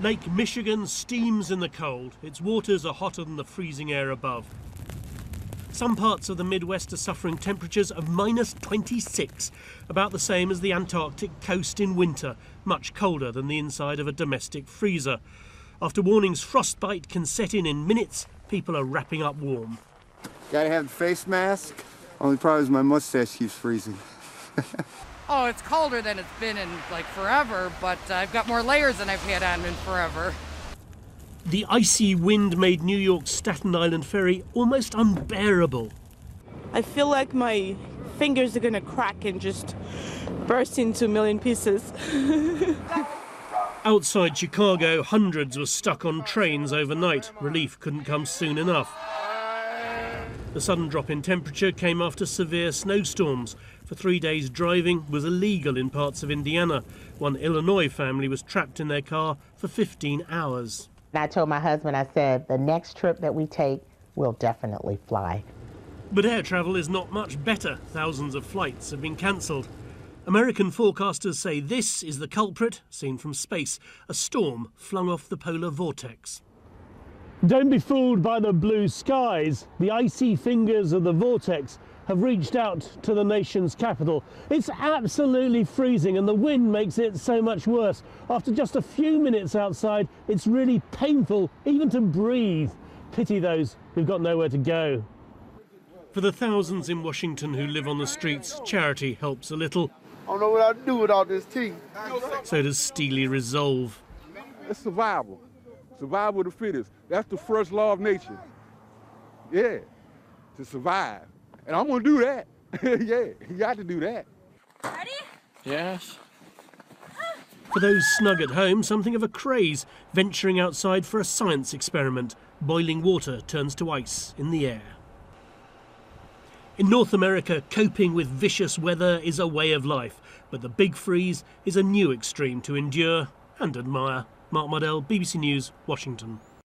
Lake Michigan steams in the cold. Its waters are hotter than the freezing air above. Some parts of the Midwest are suffering temperatures of -26, about the same as the Antarctic coast in winter, much colder than the inside of a domestic freezer. After warnings frostbite can set in minutes, people are wrapping up warm. Gotta have the face mask. Only problem is my mustache keeps freezing. Oh, it's colder than it's been in like forever, but I've got more layers than I've had on in forever. The icy wind made New York's Staten Island ferry almost unbearable. I feel like my fingers are gonna crack and just burst into a million pieces. Outside Chicago, hundreds were stuck on trains overnight. Relief couldn't come soon enough. The sudden drop in temperature came after severe snowstorms. For 3 days, driving was illegal in parts of Indiana. One Illinois family was trapped in their car for 15 hours. I told my husband, I said, the next trip that we take, we'll definitely fly. But air travel is not much better. Thousands of flights have been cancelled. American forecasters say this is the culprit, seen from space, a storm flung off the polar vortex. Don't be fooled by the blue skies. The icy fingers of the vortex have reached out to the nation's capital. It's absolutely freezing and the wind makes it so much worse. After just a few minutes outside, it's really painful even to breathe. Pity those who've got nowhere to go. For the thousands in Washington who live on the streets, charity helps a little. I don't know what I'd do without this tea. So does Steely Resolve. It's survival. Survival of the fittest. That's the first law of nature. Yeah, to survive. And I'm gonna do that. Yeah, you got to do that. Ready? Yes. For those snug at home, something of a craze, venturing outside for a science experiment. Boiling water turns to ice in the air. In North America, coping with vicious weather is a way of life, but the big freeze is a new extreme to endure and admire. Mark Mardell, BBC News, Washington.